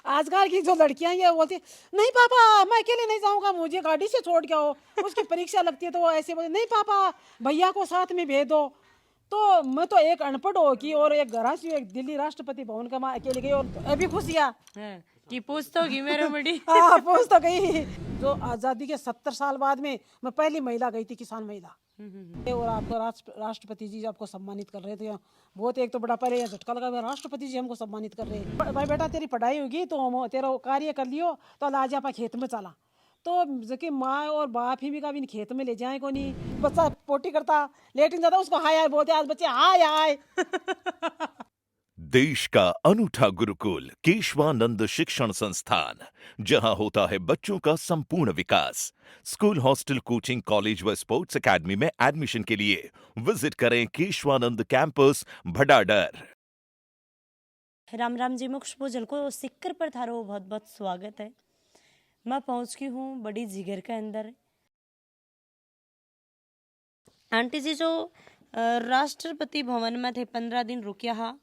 आजकल की जो लड़कियां ये बोलती नहीं पापा मैं अकेले नहीं जाऊंगा, मुझे गाड़ी से छोड़ के आओ, उसकी परीक्षा लगती है तो वो ऐसे बोलते नहीं पापा भैया को साथ में भेज दो। तो मैं तो एक अनपढ़ हो की और एक घर से एक दिल्ली राष्ट्रपति भवन का मैं अकेले गई और अभी खुशियाँ कि पूछ तो होगी मेरे बड़ी। हाँ पहुंच तो गई। जो आज़ादी के 70 साल बाद में मैं पहली महिला गई थी, किसान महिला। और आपको राष्ट्रपति जी आपको सम्मानित कर रहे थे बहुत, एक तो बड़ा पहले यहाँ झटका लगा राष्ट्रपति जी हमको सम्मानित कर रहे हैं। भाई बेटा तेरी पढ़ाई होगी तो तेरा कार्य कर लियो तो आज आप खेत में चला, तो जबकि माँ और बाप ही भी कभी खेत में ले जाए को नहीं, बच्चा पोटी करता लेटिन जाता उसको हाय हाय बोलते, आज बच्चे हाय हाय। देश का अनूठा गुरुकुल केशवानंद शिक्षण संस्थान, जहां होता है बच्चों का संपूर्ण विकास। स्कूल, हॉस्टल, कोचिंग, कॉलेज व स्पोर्ट्स एकेडमी में एडमिशन के लिए विजिट करें केशवानंद कैंपस भडाडर। राम राम जी, मुक्ष भोजल को सिक्कर पर थारो बहुत बहुत स्वागत है। मैं पहुंच गई हूँ बड़ी जिगर के अंदर। आंटी जी जो राष्ट्रपति भवन में थे 15 दिन रुकिया हा,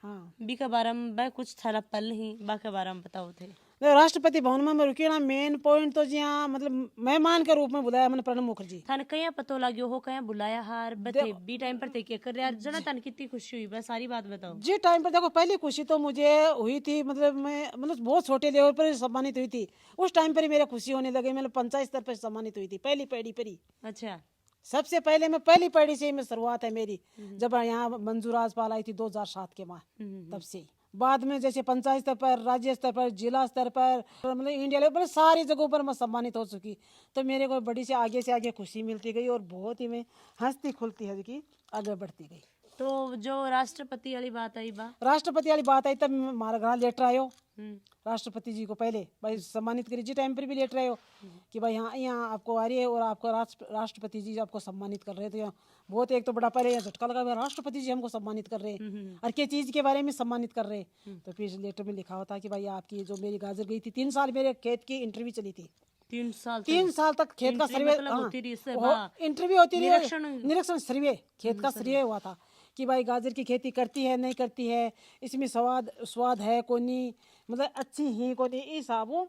हाँ बी के बारे में कुछ थारा पल ही बा के बारे में बताओ थे। राष्ट्रपति भवन में मैं रुकी ना, मेन पॉइंट तो जी हाँ मतलब मेहमान के रूप में बुलाया मैंने प्रणब मुखर्जी। थाने कया पतो लाग्यो हो, कया बुलाया हार बते बी टाइम पर थे क्या कर यार जना, थाने कितनी खुशी हुई बस सारी बात बताओ। जी टाइम पर देखो पहली खुशी तो मुझे हुई थी, मतलब मैं मतलब बहुत छोटे लेवल पर सम्मानित हुई थी। उस टाइम पर ही मेरे खुशी होने लगे, मतलब पंचायत स्तर पर सम्मानित हुई थी पहली पीढ़ी पर ही। अच्छा, सबसे पहले मैं पहली पीढ़ी से ही मैं शुरुआत है मेरी, जब यहाँ मंजू राजपाल आई थी 2007 के माह, तब से ही। बाद में जैसे पंचायत स्तर पर, राज्य स्तर पर, जिला स्तर पर, मतलब इंडिया लेवल पर सारी जगहों पर मैं सम्मानित हो चुकी। तो मेरे को बड़ी से आगे खुशी मिलती गई और बहुत ही मैं हंसती खुलती है कि आगे बढ़ती गई। तो जो राष्ट्रपति वाली बात आई बा, राष्ट्रपति वाली बात आई तब हमारे घर लेटर आयो राष्ट्रपति जी को पहले भाई सम्मानित करिए, जी टाइम पर भी लेटर आयो कि भाई यहाँ आपको आ रही है और आपको राष्ट्रपति जी आपको सम्मानित कर रहे थे। यहाँ बहुत, एक तो बड़ा पहले यहाँ झटका लगा राष्ट्रपति जी हमको सम्मानित कर रहे हैं और क्या चीज़ के बारे में सम्मानित कर रहे हैं। तो फिर लेटर में लिखा होता कि भाई आपकी जो मेरी गाजर गई थी 3 साल मेरे खेत की इंटरव्यू चली थी। 3 साल तक खेत का सर्वे इंटरव्यू होती रही, निरीक्षण सर्वे खेत का सर्वे हुआ था कि भाई गाजर की खेती करती है नहीं करती है, इसमें स्वाद है को नहीं, मतलब अच्छी ही को नहीं, इस हिसाबों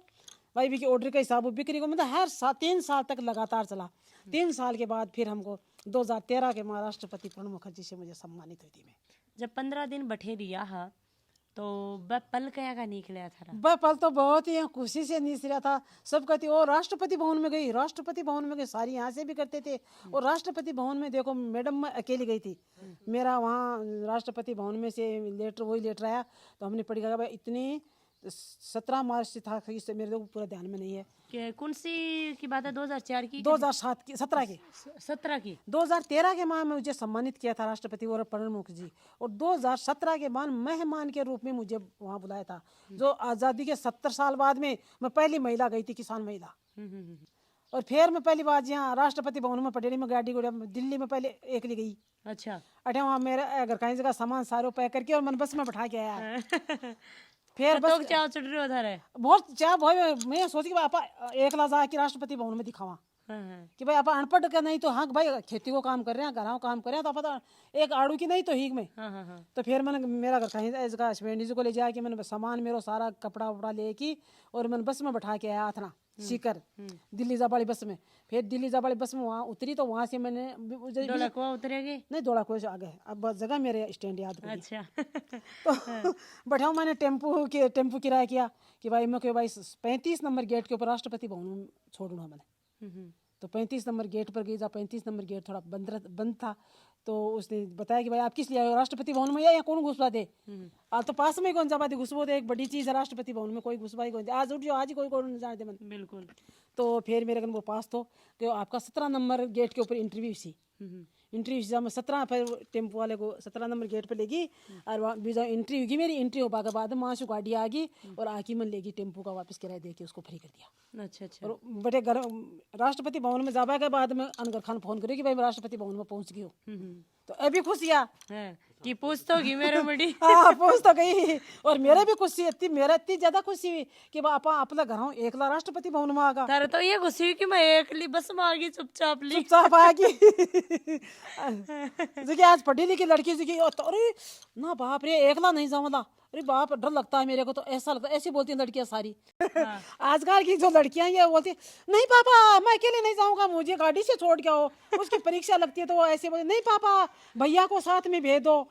भाई भी ऑर्डर के हिसाब बिक्री को, मतलब हर 3 साल तक लगातार चला। 3 साल के बाद फिर हमको 2013 के राष्ट्रपति प्रणब मुखर्जी से मुझे सम्मानित हुई थी। मैं जब 15 दिन बैठे रिया हा तो वह पल कया का निकला था? वह पल तो बहुत ही खुशी से निकला था। सब कहती ओ राष्ट्रपति भवन में गई, राष्ट्रपति भवन में गई, सारी यहाँ से भी करते थे। और राष्ट्रपति भवन में देखो मैडम मैं अकेली गई थी, मेरा वहाँ राष्ट्रपति भवन में से वही लेटर आया तो हमने पढ़ी भाई इतनी 17 मार्च से था, इससे मेरे को पूरा ध्यान में नहीं है कौन सी की बात है, 2004 की, 2007 की, 17 की, 17 की, 2013 के माह में मुझे सम्मानित किया था राष्ट्रपति और प्रणब मुखर्जी, और 2017 के बाद मेहमान के रूप में मुझे वहाँ बुलाया था। जो आज़ादी के 70 साल बाद में मैं पहली महिला गई थी, किसान महिला। और फिर मैं पहली बार यहाँ राष्ट्रपति भवन में पटेली में गाड़ी घोड़ा दिल्ली में पहले एक ली गई। अच्छा, अठे वहाँ मेरे घर कहीं जगह सामान सारो पैक करके और मन बस में बैठा के आया। फिर बस चाव चढ़ रहे उधर है बहुत चाह भाई, मैं सोची कि आपा एकला जा के राष्ट्रपति भवन में दिखावा कि भाई आप अनपढ़ का नहीं तो हाँ भाई खेती को काम कर रहे हैं, घरों काम कर रहे हैं, तो पता एक आड़ू की नहीं तो हीक में। तो फिर मैंने मेरा घर कहीं इसका हस्बैंड जी को ले जाके मैंने सामान मेरा सारा कपड़ा वपड़ा लेके और मैंने बस में बैठा के आया था सीकर दिल्ली जाबाड़ी बस में। फिर दिल्ली जाबाड़ी बस में वहाँ उतरी तो वहाँ से मैंने उतरेगी नहीं दौड़ा कुछ आ गए, अब जगह मेरे स्टैंड याद कर। अच्छा तो बैठा मैंने टेम्पू किराया किया कि भाई मैं भाई 35 नंबर गेट के ऊपर राष्ट्रपति भवन छोड़ूंगा मैंने। तो 35 नंबर गेट पर गई, जहाँ 35 नंबर गेट थोड़ा बंद था तो उसने बताया कि भाई आप किस लिए आए हो राष्ट्रपति भवन में, या कौन घुसवा दे, आज तो पास में कौन जाती घुसबो दे, एक बड़ी चीज़ है राष्ट्रपति भवन में, कोई घुसवाई कौन, आज उठ जाओ आज ही कोई कौन जाने दे मन। बिल्कुल। तो फिर मेरे को वो पास तो कि आपका 17 नंबर गेट के ऊपर इंटरव्यू सी जब मैं 17 फिर टेम्पो वाले को 17 नंबर गेट पे लेगी और वहाँ इंटरव्यू की, मेरी इंटरव्यू होगा के बाद वहाँ से गाड़ी आ गई और आके मन लेगी टेम्पो का वापस किराया दे के उसको फ्री कर दिया। अच्छा। और बड़े घर राष्ट्रपति भवन में जाबा के बाद में अनगर खान फोन करे कि भाई मैं राष्ट्रपति भवन में पहुँच गई हूँ। तो अभी खुशियाँ कि पूछ तो होगी मेरे बड़ी। हाँ पहुँच तो गई और मेरे भी खुशी इतनी, मेरा इतनी ज्यादा खुशी हुई कि आप अपना घर एकला राष्ट्रपति भवन में आ गया। तारे तो ये खुशी हुई कि मैं एकली बस में आ गई चुपचाप आ गई। आज पढ़ी लिखी लड़की जी की, अरे ना बाप रे एकला नहीं जाऊंगा, अरे बाप डर लगता है मेरे को, तो ऐसा लगता है, ऐसी बोलती हैं लड़कियां सारी। आजकल की जो लड़कियां ये बोलती हैं, नहीं पापा मैं अकेले नहीं जाऊंगा, मुझे गाड़ी से छोड़ के आओ। उसकी परीक्षा लगती है तो वो ऐसे बोलती, नहीं पापा भैया को साथ में भेज दो।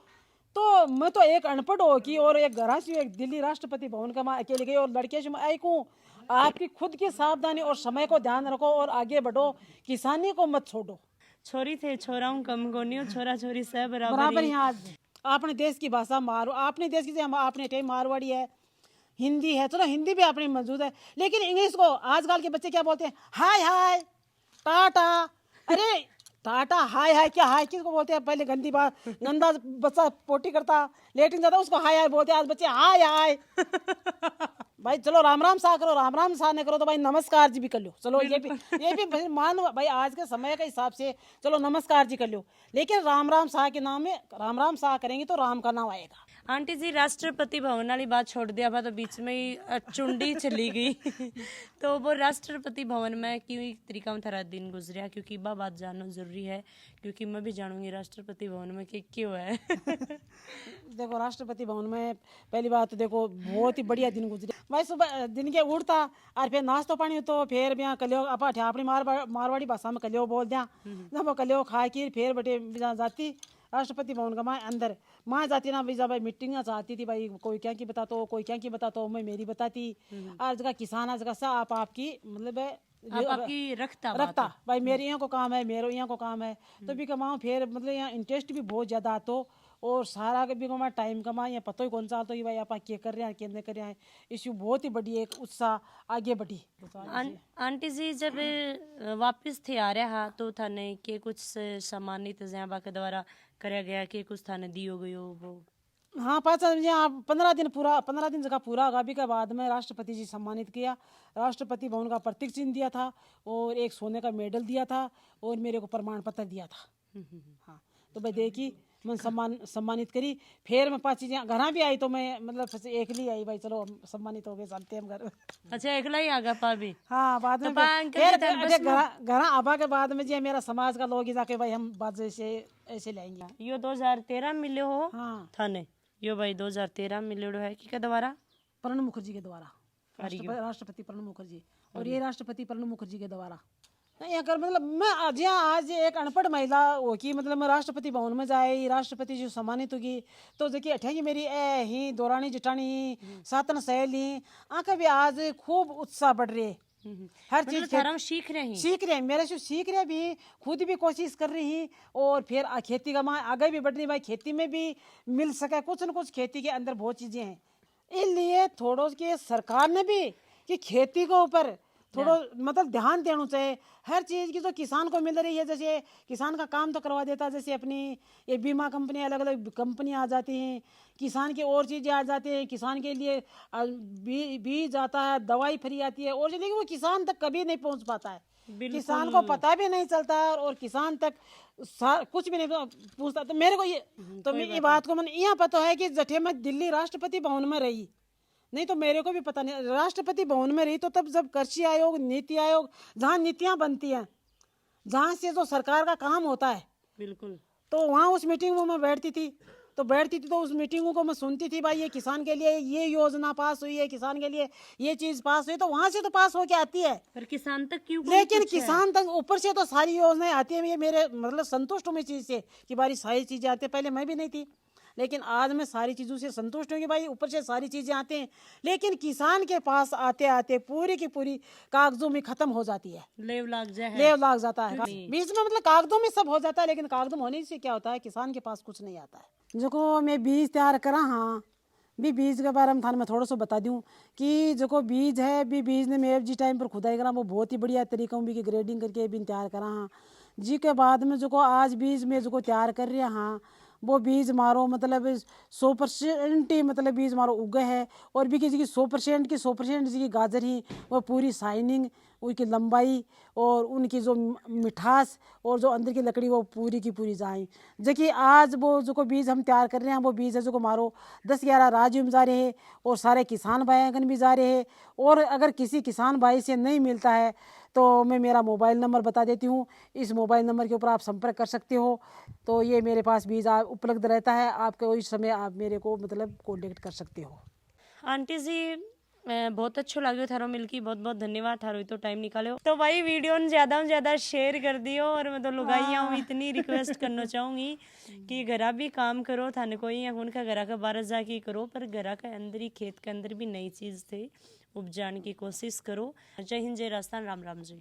तो मैं तो एक अनपढ़ हो की और एक घर से एक दिल्ली राष्ट्रपति भवन का मैं अकेले गई और लड़के से मैं आई हूँ। आपकी खुद की सावधानी और समय को ध्यान रखो और आगे बढ़ो, किसानी को मत छोड़ो। छोरी थे छोरा हूँ कम को नहीं, छोरा छोरी सब बराबर यहाँ अपने देश की भाषा मारो, अपने देश की अपने टाइम मारवाड़ी है, हिंदी है, चलो हिंदी भी अपनी मौजूद है, लेकिन इंग्लिश को आजकल के बच्चे क्या बोलते हैं, हाय हाय टाटा। अरे टाटा हाय हाय क्या, हाय किसको बोलते हैं? पहले गंदी बात, गंदा बच्चा पोटी करता लेटिन जाता उसको हाय हाय बोलते हैं, आज बच्चे हाय हाय। भाई चलो राम राम सा करो, राम राम सा नहीं करो तो भाई नमस्कार जी भी कर लो। चलो ये भी मान भाई आज के समय के हिसाब से चलो नमस्कार जी कर लो, लेकिन राम राम सा के नाम में राम राम सा करेंगे तो राम का नाम आएगा। आंटी जी राष्ट्रपति भवन वाली बात छोड़ दिया था तो बीच में ही चुंडी चली गई। तो वो राष्ट्रपति भवन में क्यों तरीका में थारा दिन गुजरिया, क्योंकि बात जानना जरूरी है, क्योंकि मैं भी जानूंगी राष्ट्रपति भवन में कि क्यों है। देखो राष्ट्रपति भवन में पहली बात तो देखो बहुत ही बढ़िया दिन गुजरे भाई। सुबह दिन के उठता और फिर नाश्ता पानी तो फिर भी कलियो अपनी मारवाड़ी भाषा में कलियो बोल दिया, जब कलियो खा के फिर बटे जाती राष्ट्रपति भवन का माँ अंदर माँ जाती ना भाई, जब मीटिंग चाहती थी भाई, कोई क्या की बताता हो, कोई क्या की बताता हो, मैं मेरी बताती। आज का किसान आज का सा आपकी मतलब आपकी रखता भाई मेरे यहाँ को काम है, मेरे यहाँ को काम है, तो भी कमाओ फिर मतलब यहाँ इंटरेस्ट भी बहुत ज्यादा आतो और सारा भी कमा टाइम कमा या पता ही कौन सा तो ये भाई आप क्या कर रहे हैं क्या नहीं कर रहे हैं, इश्यू बहुत ही बड़ी एक उत्साह आगे बढ़ी। आंटी जी जब वापस थे आ रहा तो थाने के कुछ सम्मानित जयाबा के द्वारा कराया गया कि कुछ थाने दियो गयो वो? हाँ 15 दिन जगह पूरा आगामी के बाद में राष्ट्रपति जी सम्मानित किया। राष्ट्रपति भवन का प्रतीक चिन्ह दिया था और एक सोने का मेडल दिया था और मेरे को प्रमाण पत्र दिया था। हाँ तो भाई देखी मैं सम्मानित करी। फिर मैं 5 चीजें घर भी आई तो मैं मतलब एकली आई भाई, चलो सम्मानित हो गए चलते हम घर। अच्छा एकला ही आगा पा भी? हाँ बाद में घर आबा के बाद में जी मेरा समाज का लोग जाके भाई हम बात जैसे ऐसे लाएंगे। यो 2013 मिले हो हाँ थाने, यो भाई 2013 मिले है कि द्वारा? प्रणब मुखर्जी के द्वारा, राष्ट्रपति प्रणब मुखर्जी, और ये राष्ट्रपति प्रणब मुखर्जी के द्वारा। नहीं अगर मतलब मैं आज एक अनपढ़ महिला हो कि मतलब मैं राष्ट्रपति भवन में जाए, राष्ट्रपति जी सम्मानित होगी तो देखिए अठेगी मेरी ए ही दौरानी जिटानी सातन सहेली आंख भी आज खूब उत्साह बढ़ रही है। हर चीज सीख रहे हैं मेरे से सीख रहे भी, खुद भी कोशिश कर रही है और फिर खेती का माँ आगे भी बढ़ रही भाई, खेती में भी मिल सके कुछ न कुछ, खेती के अंदर बहुत चीजें हैं। इसलिए थोड़ो के सरकार ने भी कि खेती के ऊपर थोड़ा मतलब ध्यान देना चाहिए। हर चीज की तो किसान को मिल रही है, जैसे किसान का काम तो करवा देता, जैसे अपनी ये बीमा कंपनी अलग अलग कंपनी आ जाती हैं, किसान की और चीजें आ जाती हैं, किसान के लिए बीज आता है, दवाई फ्री आती है और लेकिन वो किसान तक कभी नहीं पहुंच पाता है, किसान को पता भी नहीं चलता और किसान तक कुछ भी नहीं पूछता। तो मेरे को ये बात को मैंने यहाँ पता है कि जठे मैं दिल्ली राष्ट्रपति भवन में रही, नहीं तो मेरे को भी पता नहीं। राष्ट्रपति भवन में रही तो तब जब कृषि आयोग नीति आयोग जहाँ नीतियाँ बनती हैं, जहाँ से जो सरकार का काम होता है बिल्कुल, तो वहाँ उस मीटिंग में मैं बैठती थी तो उस मीटिंगों को मैं सुनती थी भाई ये किसान के लिए ये योजना पास हुई है, किसान के लिए ये चीज पास हुई, तो वहाँ से तो पास होके आती है पर किसान तक क्यों? लेकिन किसान तक ऊपर से तो सारी योजनाएं आती है। ये मेरे मतलब संतुष्ट हूँ इस चीज से कि भाई सारी चीजें आती है। पहले मैं भी नहीं थी लेकिन आज मैं सारी चीज़ों से संतुष्ट हूँ कि भाई ऊपर से सारी चीज़ें आते हैं, लेकिन किसान के पास आते आते पूरी की पूरी कागजों में खत्म हो जाती है, लेव लाग जाता है बीच में, मतलब कागजों में सब हो जाता है लेकिन कागजों होने से क्या होता है किसान के पास कुछ नहीं आता है। जो मैं बीज तैयार करा, हाँ भी बीज के बारे में थाने मैं थोड़ा सा बता दूं कि जो बीज है भी बीज ने मैं जी टाइम पर खुदाई करा वो बहुत ही बढ़िया तरीका भी की ग्रेडिंग करके भी तैयार करा। हाँ जी के बाद में जो आज बीज में जो तैयार कर रहे हैं, हाँ वो बीज मारो मतलब 100% ही मतलब बीज मारो उगे है और भी किसी की 100% की 100% जिसकी गाजर ही वो पूरी शाइनिंग उनकी लंबाई और उनकी जो मिठास और जो अंदर की लकड़ी वो पूरी की पूरी जाए। जबकि आज वो जो बीज हम तैयार कर रहे हैं वो बीज है जो मारो 10-11 राज्यों में जा रहे हैं और सारे किसान भाई भी जा रहे हैं। और अगर किसी किसान भाई से नहीं मिलता है तो मैं मेरा मोबाइल नंबर बता देती हूँ, इस मोबाइल नंबर के ऊपर आप संपर्क कर सकते हो। तो ये मेरे पास बीज उपलब्ध रहता है, आपको इस समय आप मेरे को मतलब कॉन्टेक्ट कर सकते हो। आंटी जी बहुत अच्छो लाग्यो थारो मिलकी, बहुत बहुत धन्यवाद थारो तो टाइम निकालो। तो भाई वीडियो ने ज्यादा शेयर कर दियो और मैं तो लुगाइयाँ हूँ इतनी रिक्वेस्ट करना चाहूँगी कि घरा भी काम करो, थाने कोई या उनका घरा का बाहर जाके करो पर घरा के अंदर ही खेत के अंदर भी नई चीज़ थे उपजाने की कोशिश करो। जय हिंद, जय राजस्थान, राम राम जी।